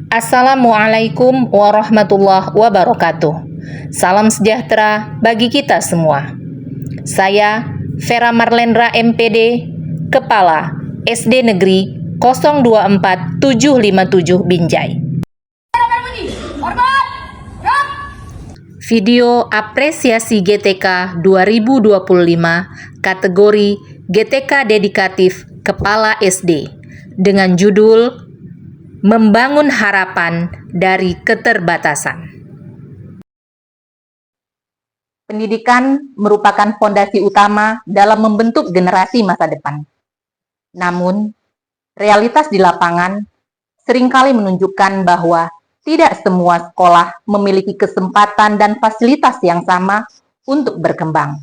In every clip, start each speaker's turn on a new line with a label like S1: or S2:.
S1: Assalamualaikum warahmatullahi wabarakatuh. Salam sejahtera bagi kita semua. Saya Vera Marlendra MPD, Kepala SD Negeri 024757 Binjai. Video apresiasi GTK 2025 kategori GTK Dedikatif Kepala SD dengan judul Membangun Harapan dari Keterbatasan. Pendidikan merupakan fondasi utama dalam membentuk generasi masa depan. Namun, realitas di lapangan seringkali menunjukkan bahwa tidak semua sekolah memiliki kesempatan dan fasilitas yang sama untuk berkembang.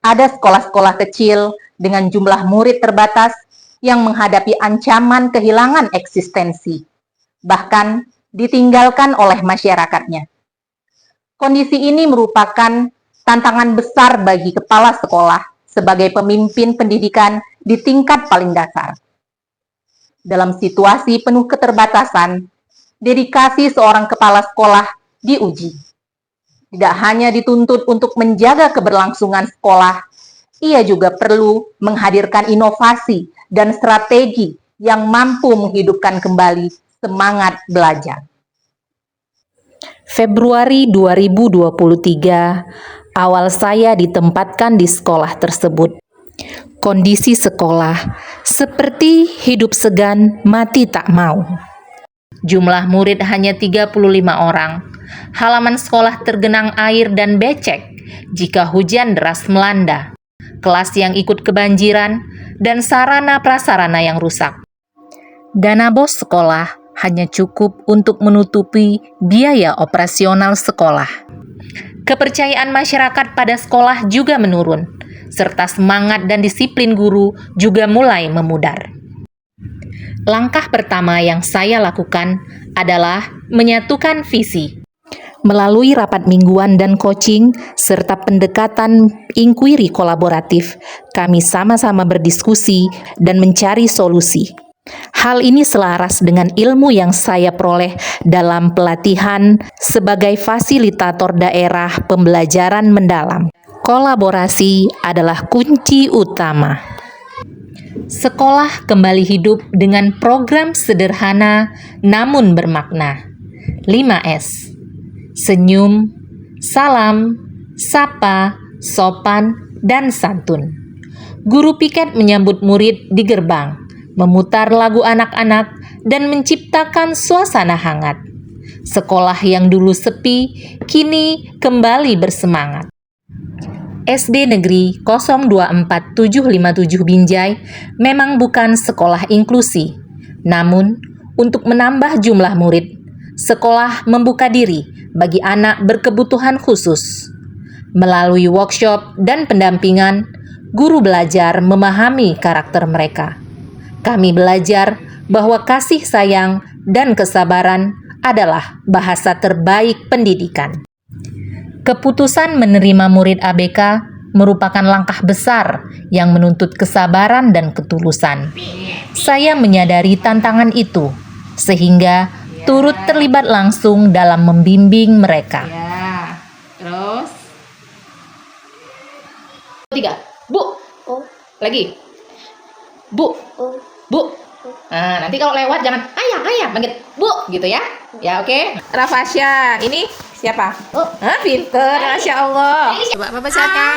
S1: Ada sekolah-sekolah kecil dengan jumlah murid terbatas yang menghadapi ancaman kehilangan eksistensi, bahkan ditinggalkan oleh masyarakatnya. Kondisi ini merupakan tantangan besar bagi kepala sekolah sebagai pemimpin pendidikan di tingkat paling dasar. Dalam situasi penuh keterbatasan, dedikasi seorang kepala sekolah diuji. Tidak hanya dituntut untuk menjaga keberlangsungan sekolah, ia juga perlu menghadirkan inovasi dan strategi yang mampu menghidupkan kembali semangat belajar. Februari 2023, awal saya ditempatkan di sekolah tersebut. Kondisi sekolah seperti hidup segan mati tak mau. Jumlah murid hanya 35 orang. Halaman sekolah tergenang air dan becek jika hujan deras melanda. Kelas yang ikut kebanjiran, dan sarana prasarana yang rusak. Dana BOS sekolah hanya cukup untuk menutupi biaya operasional sekolah. Kepercayaan masyarakat pada sekolah juga menurun, serta semangat dan disiplin guru juga mulai memudar. Langkah pertama yang saya lakukan adalah menyatukan visi. Melalui rapat mingguan dan coaching, serta pendekatan inquiry kolaboratif, kami sama-sama berdiskusi dan mencari solusi. Hal ini selaras dengan ilmu yang saya peroleh dalam pelatihan sebagai fasilitator daerah pembelajaran mendalam. Kolaborasi adalah kunci utama. Sekolah kembali hidup dengan program sederhana namun bermakna. 5S. Senyum, salam, sapa, sopan, dan santun. Guru piket menyambut murid di gerbang, memutar lagu anak-anak, dan menciptakan suasana hangat. Sekolah yang dulu sepi, kini kembali bersemangat. SD Negeri 024757 Binjai memang bukan sekolah inklusi. Namun, untuk menambah jumlah murid, sekolah membuka diri bagi anak berkebutuhan khusus. Melalui workshop dan pendampingan, guru belajar memahami karakter mereka. Kami belajar bahwa kasih sayang dan kesabaran adalah bahasa terbaik pendidikan. Keputusan menerima murid ABK merupakan langkah besar yang menuntut kesabaran dan ketulusan. Saya menyadari tantangan itu, sehingga turut terlibat langsung dalam membimbing mereka. Ya, terus 3, Bu. Lagi. Bu. Bu. Nah, nanti kalau lewat jangan ayah, panggil Bu gitu ya. Ya, oke. Rafasya, ini siapa? Pinter, Masya Allah. Coba Papa siapa?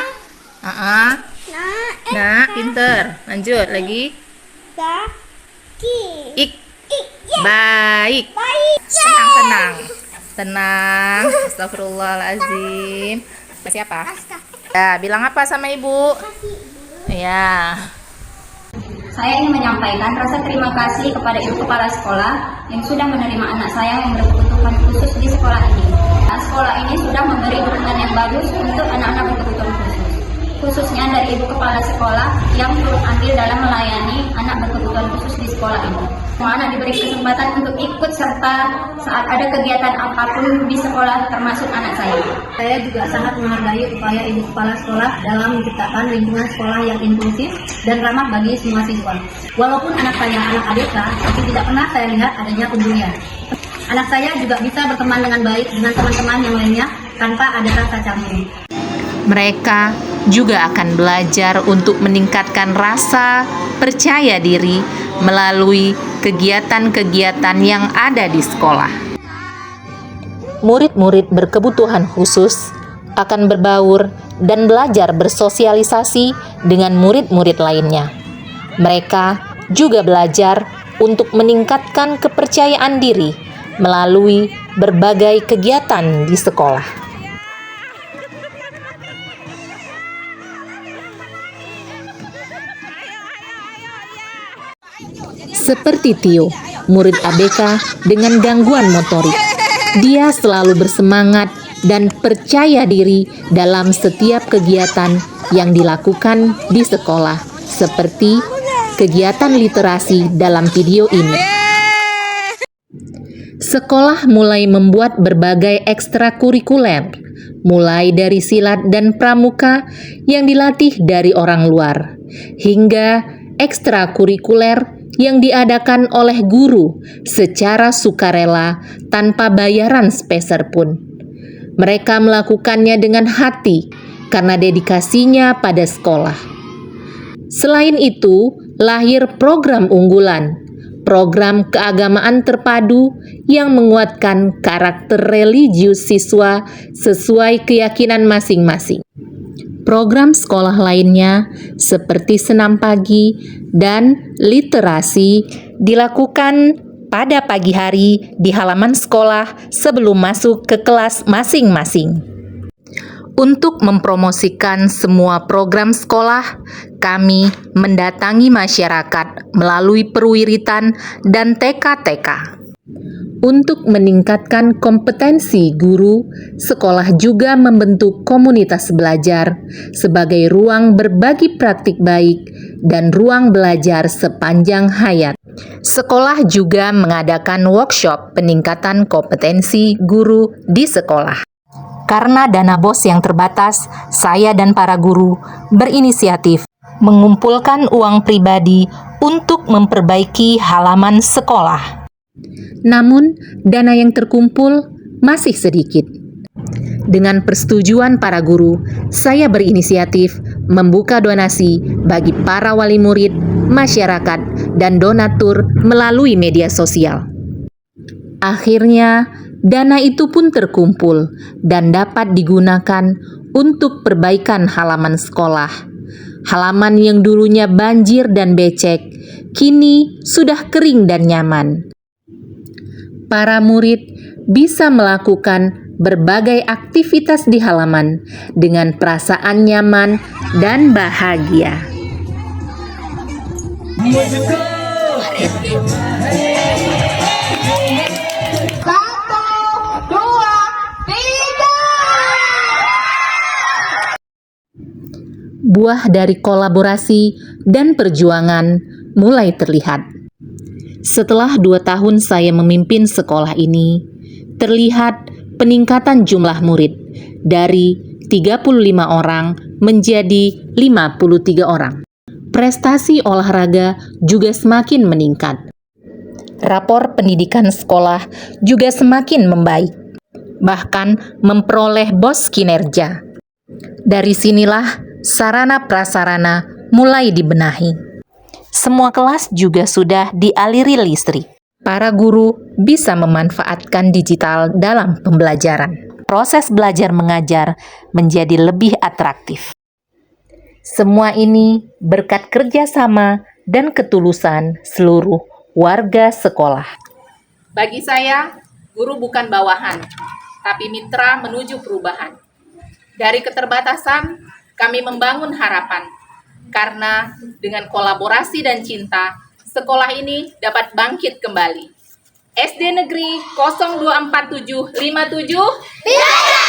S1: Nah, pinter. Lanjut lagi. Baik. Tenang. Astagfirullahaladzim. Siapa? Ya, bilang apa sama ibu? Ya.
S2: Saya ingin menyampaikan rasa terima kasih kepada ibu kepala sekolah yang sudah menerima anak saya yang berkebutuhan khusus di sekolah ini. Sekolah ini sudah memberi dukungan yang bagus untuk anak-anak berkebutuhan khusus, khususnya dari ibu kepala sekolah yang turut andil dalam melayani anak berkebutuhan khusus di sekolah ini. Semua anak diberi kesempatan untuk ikut serta saat ada kegiatan apapun di sekolah termasuk anak saya.
S3: Saya juga sangat menghargai upaya Ibu Kepala Sekolah dalam menciptakan lingkungan sekolah yang inklusif dan ramah bagi semua siswa. Walaupun anak saya anak ABK, tapi tidak pernah saya lihat adanya pembulian. Anak saya juga bisa berteman dengan baik dengan teman-teman yang lainnya tanpa ada rasa canggung.
S1: Mereka juga akan belajar untuk meningkatkan rasa percaya diri melalui kegiatan-kegiatan yang ada di sekolah. Murid-murid berkebutuhan khusus akan berbaur dan belajar bersosialisasi dengan murid-murid lainnya. Mereka juga belajar untuk meningkatkan kepercayaan diri melalui berbagai kegiatan di sekolah. Seperti Tio, murid ABK dengan gangguan motorik. Dia selalu bersemangat dan percaya diri dalam setiap kegiatan yang dilakukan di sekolah, seperti kegiatan literasi dalam video ini. Sekolah mulai membuat berbagai ekstrakurikuler, mulai dari silat dan pramuka yang dilatih dari orang luar, hingga ekstrakurikuler yang diadakan oleh guru secara sukarela tanpa bayaran sepeser pun. Mereka melakukannya dengan hati karena dedikasinya pada sekolah. Selain itu, lahir program unggulan, program keagamaan terpadu yang menguatkan karakter religius siswa sesuai keyakinan masing-masing. Program sekolah lainnya seperti senam pagi dan literasi dilakukan pada pagi hari di halaman sekolah sebelum masuk ke kelas masing-masing. Untuk mempromosikan semua program sekolah, kami mendatangi masyarakat melalui perwiritan dan TK-TK. Untuk meningkatkan kompetensi guru, sekolah juga membentuk komunitas belajar sebagai ruang berbagi praktik baik dan ruang belajar sepanjang hayat. Sekolah juga mengadakan workshop peningkatan kompetensi guru di sekolah. Karena dana BOS yang terbatas, saya dan para guru berinisiatif mengumpulkan uang pribadi untuk memperbaiki halaman sekolah. Namun, dana yang terkumpul masih sedikit. Dengan persetujuan para guru, saya berinisiatif membuka donasi bagi para wali murid, masyarakat, dan donatur melalui media sosial. Akhirnya, dana itu pun terkumpul dan dapat digunakan untuk perbaikan halaman sekolah. Halaman yang dulunya banjir dan becek, kini sudah kering dan nyaman. Para murid bisa melakukan berbagai aktivitas di halaman dengan perasaan nyaman dan bahagia. Buah dari kolaborasi dan perjuangan mulai terlihat. Setelah 2 tahun saya memimpin sekolah ini, terlihat peningkatan jumlah murid dari 35 orang menjadi 53 orang. Prestasi olahraga juga semakin meningkat. Rapor pendidikan sekolah juga semakin membaik, bahkan memperoleh BOS kinerja. Dari sinilah sarana prasarana mulai dibenahi. Semua kelas juga sudah dialiri listrik. Para guru bisa memanfaatkan digital dalam pembelajaran. Proses belajar mengajar menjadi lebih atraktif. Semua ini berkat kerjasama dan ketulusan seluruh warga sekolah. Bagi saya, guru bukan bawahan, tapi mitra menuju perubahan. Dari keterbatasan, kami membangun harapan. Karena dengan kolaborasi dan cinta, sekolah ini dapat bangkit kembali. SD Negeri 024757